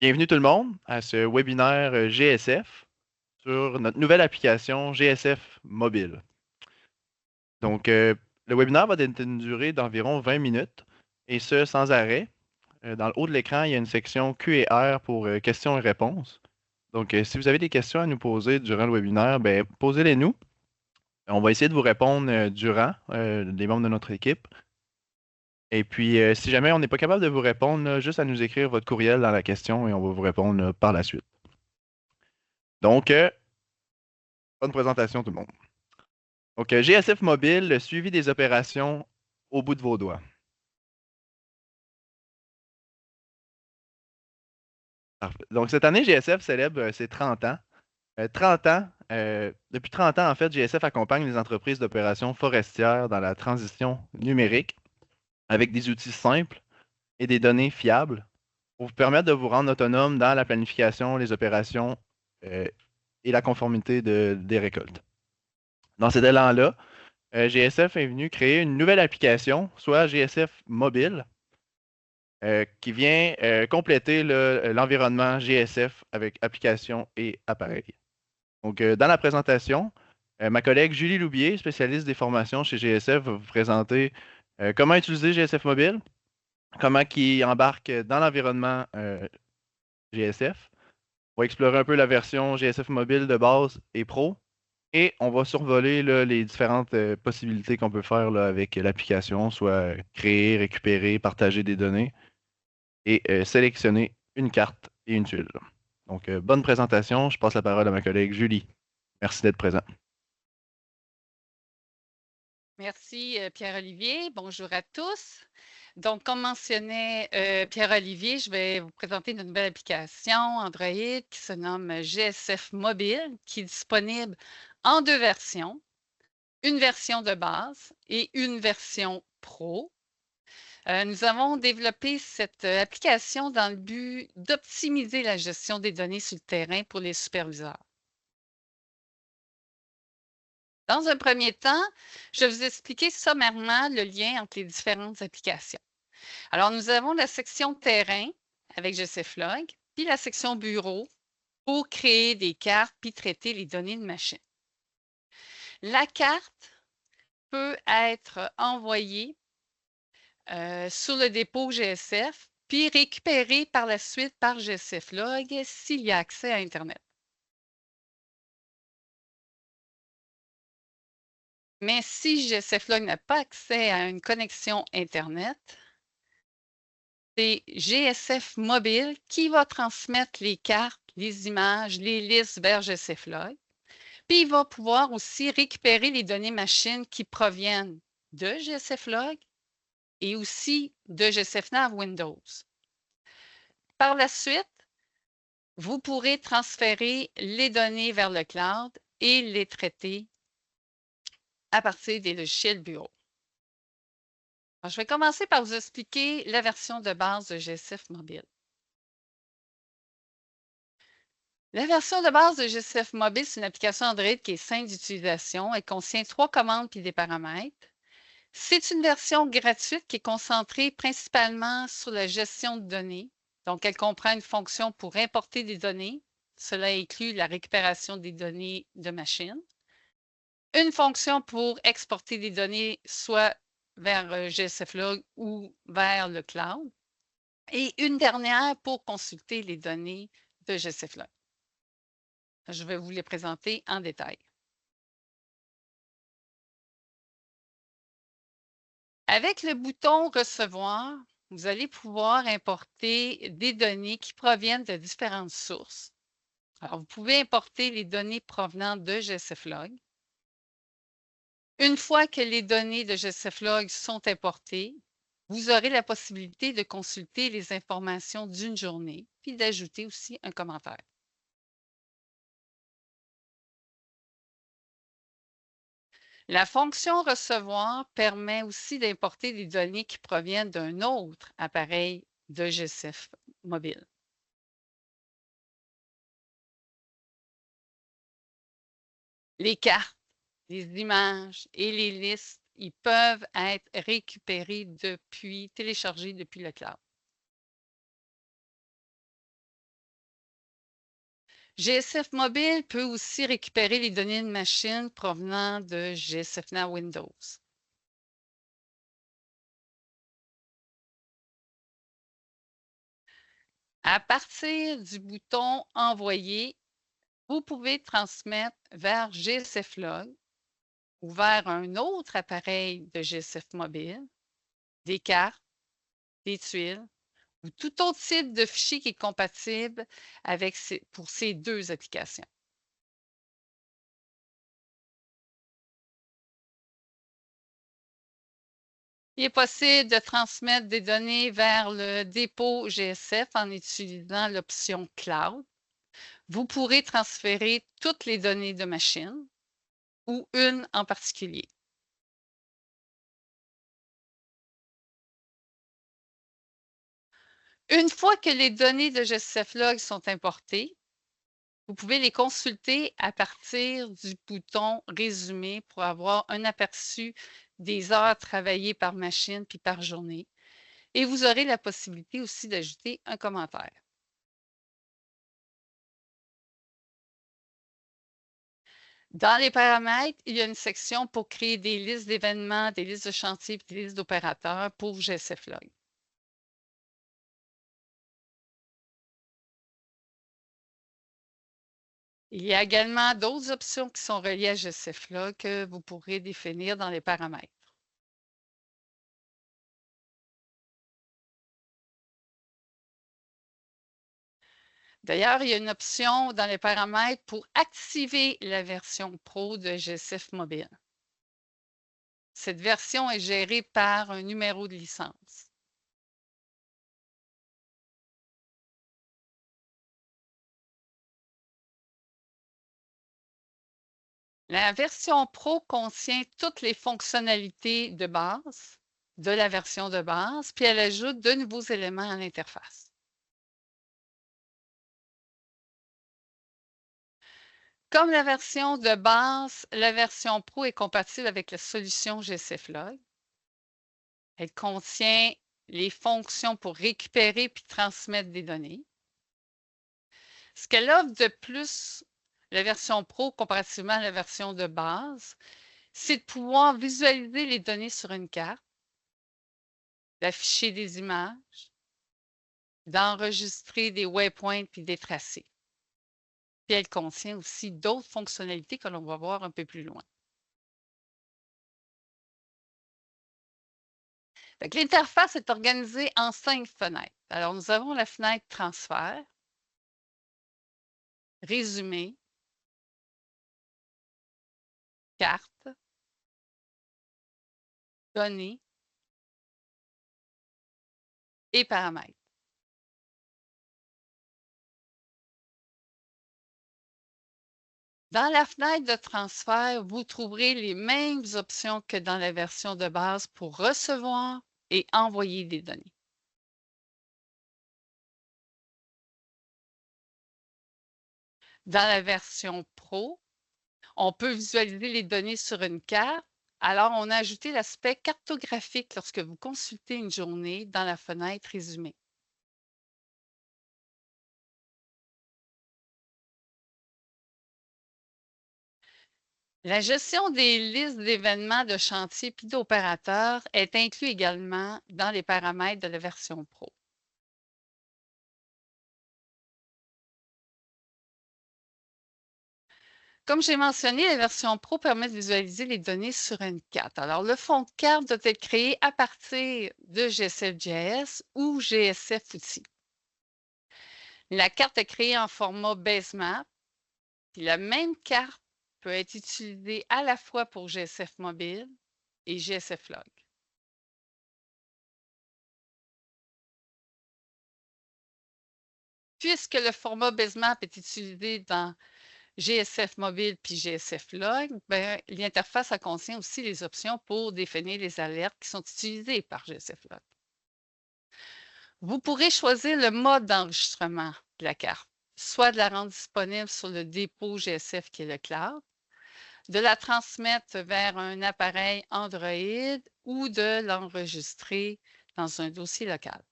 Bienvenue tout le monde à ce webinaire GSF sur notre nouvelle application GSF Mobile. Donc, le webinaire va être d'une durée d'environ 20 minutes et ce, sans arrêt. Dans le haut de l'écran, il y a une section Q&R pour questions et réponses. Donc, si vous avez des questions à nous poser durant le webinaire, ben, posez-les nous. On va essayer de vous répondre durant les membres de notre équipe. Et puis, si jamais on n'est pas capable de vous répondre, là, juste à nous écrire votre courriel dans la question et on va vous répondre par la suite. Donc, bonne présentation tout le monde. Donc, GSF Mobile, le suivi des opérations au bout de vos doigts. Parfait. Donc, cette année, GSF célèbre ses 30 ans. 30 ans, depuis 30 ans, en fait, GSF accompagne les entreprises d'opérations forestières dans la transition numérique avec des outils simples et des données fiables pour vous permettre de vous rendre autonome dans la planification, les opérations euh, et la conformité des récoltes. Dans cet élan-là, GSF est venu créer une nouvelle application, soit GSF Mobile, qui vient compléter l'environnement GSF avec application et appareil. Donc, dans la présentation, ma collègue Julie Loubier, spécialiste des formations chez GSF, va vous présenter comment utiliser GSF Mobile, comment il embarque dans l'environnement GSF. On va explorer un peu la version GSF Mobile de base et Pro. Et on va survoler là, les différentes possibilités qu'on peut faire là, avec l'application, soit créer, récupérer, partager des données et sélectionner une carte et une tuile. Donc, bonne présentation. Je passe la parole à ma collègue Julie. Merci d'être présent. Merci, Pierre-Olivier. Bonjour à tous. Donc, comme mentionnait Pierre-Olivier, je vais vous présenter une nouvelle application Android qui se nomme GSF Mobile, qui est disponible en deux versions, une version de base et une version Pro. Nous avons développé cette application dans le but d'optimiser la gestion des données sur le terrain pour les superviseurs. Dans un premier temps, je vais vous expliquer sommairement le lien entre les différentes applications. Alors, nous avons la section terrain avec GCFlog, puis la section bureau pour créer des cartes puis traiter les données de machine. La carte peut être envoyée sur le dépôt GSF, puis récupérée par la suite par GCFlog s'il y a accès à Internet. Mais si GCFlog n'a pas accès à une connexion Internet, c'est GSF Mobile qui va transmettre les cartes, les images, les listes vers GCFlog. Puis il va pouvoir aussi récupérer les données machines qui proviennent de GSFlog et aussi de GSFNav Windows. Par la suite, vous pourrez transférer les données vers le cloud et les traiter à partir des logiciels bureau. Alors, je vais commencer par vous expliquer la version de base de GSF Mobile. La version de base de GSF Mobile, c'est une application Android qui est simple d'utilisation. Elle contient 3 commandes puis des paramètres. C'est une version gratuite qui est concentrée principalement sur la gestion de données. Donc, elle comprend une fonction pour importer des données. Cela inclut la récupération des données de machine. Une fonction pour exporter des données soit vers GSFlog ou vers le cloud. Et une dernière pour consulter les données de GSFlog. Je vais vous les présenter en détail. Avec le bouton Recevoir, vous allez pouvoir importer des données qui proviennent de différentes sources. Alors, vous pouvez importer les données provenant de GSFlog. Une fois que les données de GSFlog sont importées, vous aurez la possibilité de consulter les informations d'une journée, puis d'ajouter aussi un commentaire. La fonction recevoir permet aussi d'importer des données qui proviennent d'un autre appareil de GSF mobile. Les cartes, les images et les listes, ils peuvent être récupérés téléchargés depuis le cloud. GSF Mobile peut aussi récupérer les données de machine provenant de GSFNet Windows. À partir du bouton Envoyer, vous pouvez transmettre vers GSF Log ou vers un autre appareil de GSF Mobile des cartes, des tuiles ou tout autre type de fichier qui est compatible pour ces deux applications. Il est possible de transmettre des données vers le dépôt GSF en utilisant l'option Cloud. Vous pourrez transférer toutes les données de machine ou une en particulier. Une fois que les données de GSF Log sont importées, vous pouvez les consulter à partir du bouton Résumé pour avoir un aperçu des heures travaillées par machine puis par journée. Et vous aurez la possibilité aussi d'ajouter un commentaire. Dans les paramètres, il y a une section pour créer des listes d'événements, des listes de chantiers et des listes d'opérateurs pour GSF Log. Il y a également d'autres options qui sont reliées à GSF Log que vous pourrez définir dans les paramètres. D'ailleurs, il y a une option dans les paramètres pour activer la version Pro de GSF Mobile. Cette version est gérée par un numéro de licence. La version Pro contient toutes les fonctionnalités de base de la version de base, puis elle ajoute de nouveaux éléments à l'interface. Comme la version de base, la version Pro est compatible avec la solution GSF Log. Elle contient les fonctions pour récupérer puis transmettre des données. Ce qu'elle offre de plus, la version Pro, comparativement à la version de base, c'est de pouvoir visualiser les données sur une carte, d'afficher des images, d'enregistrer des waypoints puis des tracés. Puis elle contient aussi d'autres fonctionnalités que l'on va voir un peu plus loin. L'interface est organisée en 5 fenêtres. Alors, nous avons la fenêtre Transfert, Résumé, Carte, Données et Paramètres. Dans la fenêtre de transfert, vous trouverez les mêmes options que dans la version de base pour recevoir et envoyer des données. Dans la version Pro, on peut visualiser les données sur une carte. Alors, on a ajouté l'aspect cartographique lorsque vous consultez une journée dans la fenêtre Résumé. La gestion des listes d'événements de chantier puis d'opérateurs est inclue également dans les paramètres de la version Pro. Comme j'ai mentionné, la version Pro permet de visualiser les données sur une carte. Alors, le fond de carte doit être créé à partir de GSF.js ou GSF Outils. La carte est créée en format basemap. Puis la même carte peut être utilisée à la fois pour GSF Mobile et GSF Log. Puisque le format basemap est utilisé dans GSF Mobile puis GSF Log, l'interface contient aussi les options pour définir les alertes qui sont utilisées par GSF Log. Vous pourrez choisir le mode d'enregistrement de la carte, soit de la rendre disponible sur le dépôt GSF qui est le cloud, de la transmettre vers un appareil Android ou de l'enregistrer dans un dossier local.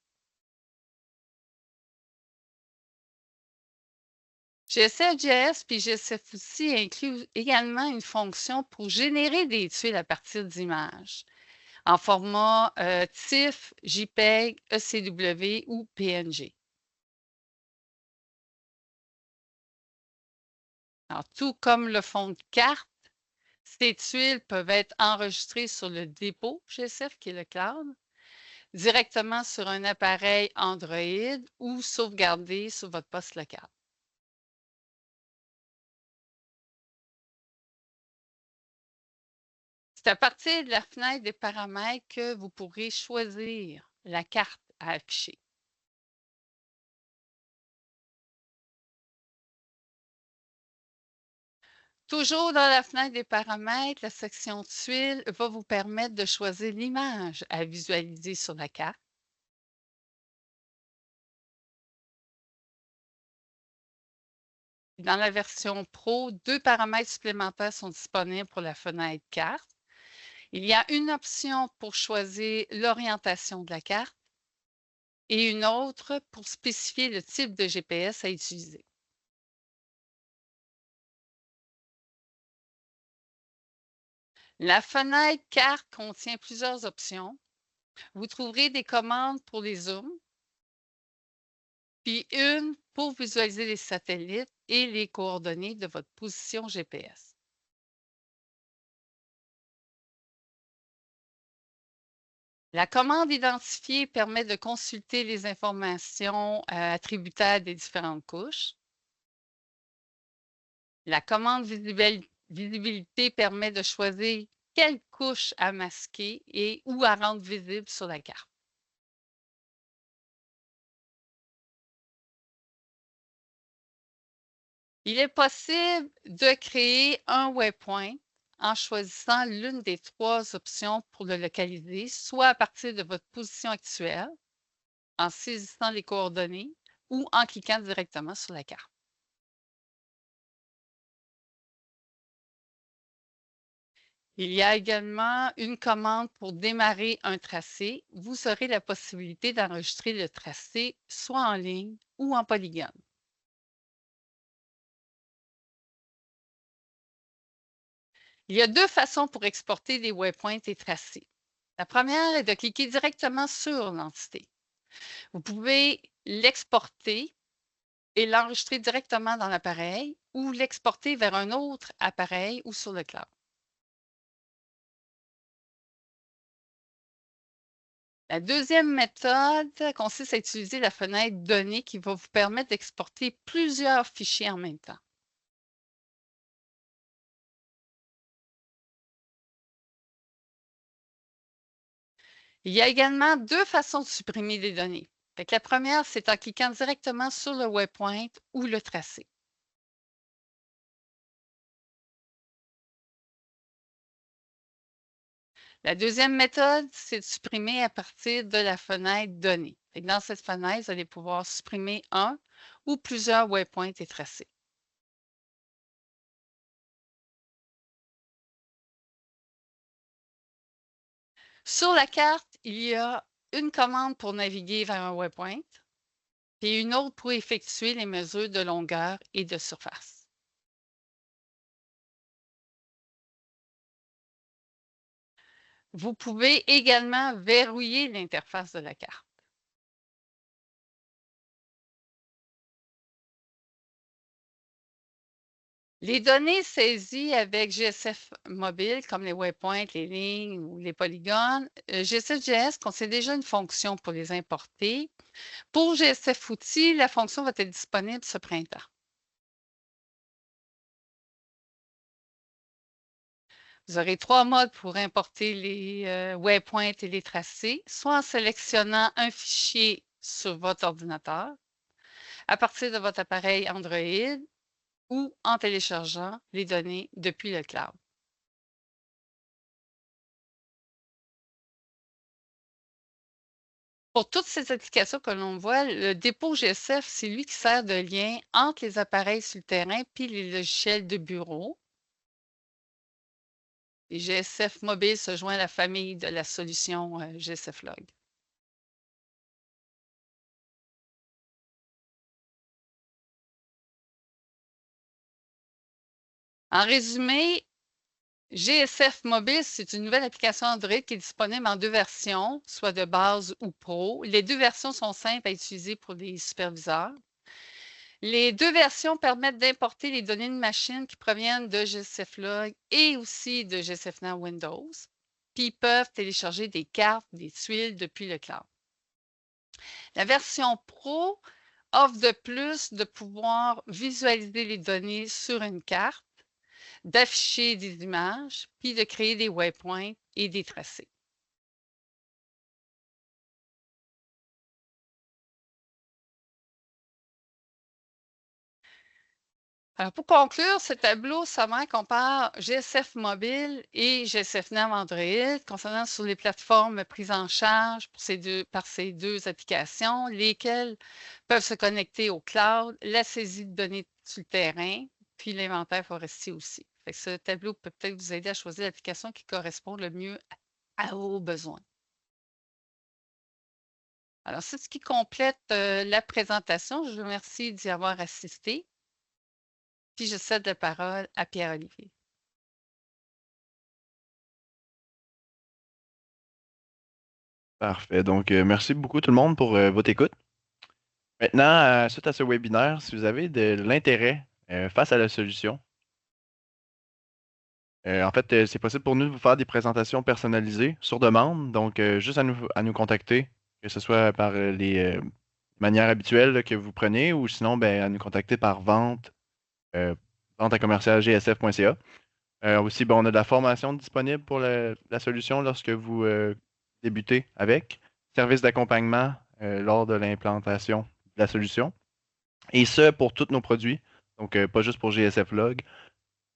GSF-JS puis GSF-Outils inclut également une fonction pour générer des tuiles à partir d'images en format TIFF, JPEG, ECW ou PNG. Alors, tout comme le fond de carte, ces tuiles peuvent être enregistrées sur le dépôt GSF, qui est le cloud, directement sur un appareil Android ou sauvegardées sur votre poste local. C'est à partir de la fenêtre des paramètres que vous pourrez choisir la carte à afficher. Toujours dans la fenêtre des paramètres, la section tuiles va vous permettre de choisir l'image à visualiser sur la carte. Dans la version Pro, 2 paramètres supplémentaires sont disponibles pour la fenêtre carte. Il y a une option pour choisir l'orientation de la carte et une autre pour spécifier le type de GPS à utiliser. La fenêtre carte contient plusieurs options. Vous trouverez des commandes pour les zooms, puis une pour visualiser les satellites et les coordonnées de votre position GPS. La commande identifiée permet de consulter les informations attributaires des différentes couches. La commande visibilité permet de choisir quelle couche à masquer et ou à rendre visible sur la carte. Il est possible de créer un waypoint en choisissant l'une des 3 options pour le localiser, soit à partir de votre position actuelle, en saisissant les coordonnées ou en cliquant directement sur la carte. Il y a également une commande pour démarrer un tracé. Vous aurez la possibilité d'enregistrer le tracé soit en ligne ou en polygone. Il y a 2 façons pour exporter des waypoints et tracés. La première est de cliquer directement sur l'entité. Vous pouvez l'exporter et l'enregistrer directement dans l'appareil ou l'exporter vers un autre appareil ou sur le cloud. La deuxième méthode consiste à utiliser la fenêtre Données qui va vous permettre d'exporter plusieurs fichiers en même temps. Il y a également 2 façons de supprimer des données. La première, c'est en cliquant directement sur le waypoint ou le tracé. La deuxième méthode, c'est de supprimer à partir de la fenêtre Données. Dans cette fenêtre, vous allez pouvoir supprimer un ou plusieurs waypoints et tracés. Sur la carte, il y a une commande pour naviguer vers un waypoint et une autre pour effectuer les mesures de longueur et de surface. Vous pouvez également verrouiller l'interface de la carte. Les données saisies avec GSF mobile, comme les waypoints, les lignes ou les polygones, GSF-JS contient déjà une fonction pour les importer. Pour GSF Outils, la fonction va être disponible ce printemps. Vous aurez 3 modes pour importer les waypoints et les tracés, soit en sélectionnant un fichier sur votre ordinateur, à partir de votre appareil Android ou en téléchargeant les données depuis le cloud. Pour toutes ces applications que l'on voit, le dépôt GSF, c'est lui qui sert de lien entre les appareils sur le terrain puis les logiciels de bureau. Et GSF Mobile se joint à la famille de la solution GSF Log. En résumé, GSF Mobile, c'est une nouvelle application Android qui est disponible en 2 versions, soit de base ou pro. Les 2 versions sont simples à utiliser pour les superviseurs. Les 2 versions permettent d'importer les données de machine qui proviennent de GSF Log et aussi de GSF Now Windows. Puis ils peuvent télécharger des cartes, des tuiles depuis le cloud. La version Pro offre de plus de pouvoir visualiser les données sur une carte, d'afficher des images, puis de créer des waypoints et des tracés. Alors, pour conclure, ce tableau sommaire compare GSF Mobile et GSF Nav Android concernant sur les plateformes prises en charge par ces deux applications, lesquelles peuvent se connecter au cloud, la saisie de données sur le terrain, puis l'inventaire forestier aussi. Fait que ce tableau peut peut-être vous aider à choisir l'application qui correspond le mieux à vos besoins. Alors, c'est ce qui complète la présentation. Je vous remercie d'y avoir assisté. Puis je cède la parole à Pierre-Olivier. Parfait. Donc, merci beaucoup tout le monde pour votre écoute. Maintenant, suite à ce webinaire, si vous avez de l'intérêt face à la solution, en fait, c'est possible pour nous de vous faire des présentations personnalisées sur demande. Donc, juste à nous contacter, que ce soit par les manières habituelles là, que vous prenez ou sinon ben, à nous contacter par vente à commercial gsf.ca. Aussi, ben, on a de la formation disponible pour la solution lorsque vous débutez avec. Service d'accompagnement lors de l'implantation de la solution. Et ce, pour tous nos produits. Donc, pas juste pour GSF Log.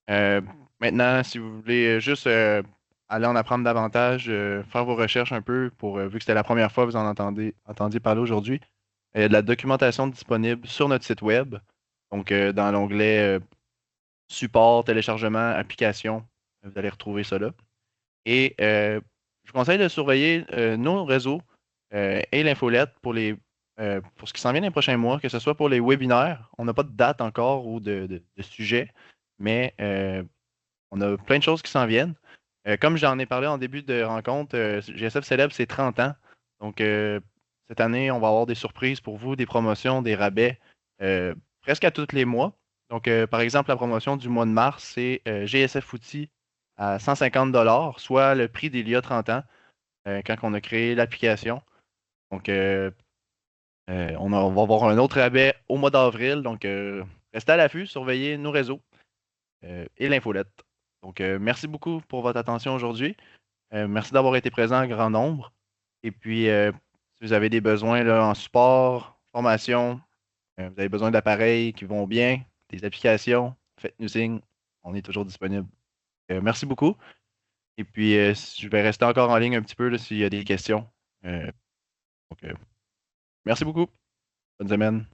Euh, Maintenant, si vous voulez juste aller en apprendre davantage, faire vos recherches un peu vu que c'était la première fois que vous en entendiez parler aujourd'hui, il y a de la documentation disponible sur notre site web. Donc, dans l'onglet support, téléchargement, application, vous allez retrouver ça là. Et je vous conseille de surveiller nos réseaux et l'infolette pour ce qui s'en vient dans les prochains mois, que ce soit pour les webinaires. On n'a pas de date encore ou de sujet, mais on a plein de choses qui s'en viennent. Comme j'en ai parlé en début de rencontre, GSF célèbre ses 30 ans. Donc, cette année, on va avoir des surprises pour vous, des promotions, des rabais presque à tous les mois. Donc, par exemple, la promotion du mois de mars, c'est GSF Outils à 150 soit le prix d'il y a 30 ans, quand on a créé l'application. Donc, on va avoir un autre rabais au mois d'avril. Donc, restez à l'affût, surveillez nos réseaux et l'infolette. Donc, merci beaucoup pour votre attention aujourd'hui. Merci d'avoir été présent en grand nombre. Et puis, si vous avez des besoins là, en support, formation, vous avez besoin d'appareils qui vont bien, des applications, faites-nous signe. On est toujours disponible. Merci beaucoup. Et puis, je vais rester encore en ligne un petit peu là, s'il y a des questions. Donc, merci beaucoup. Bonne semaine.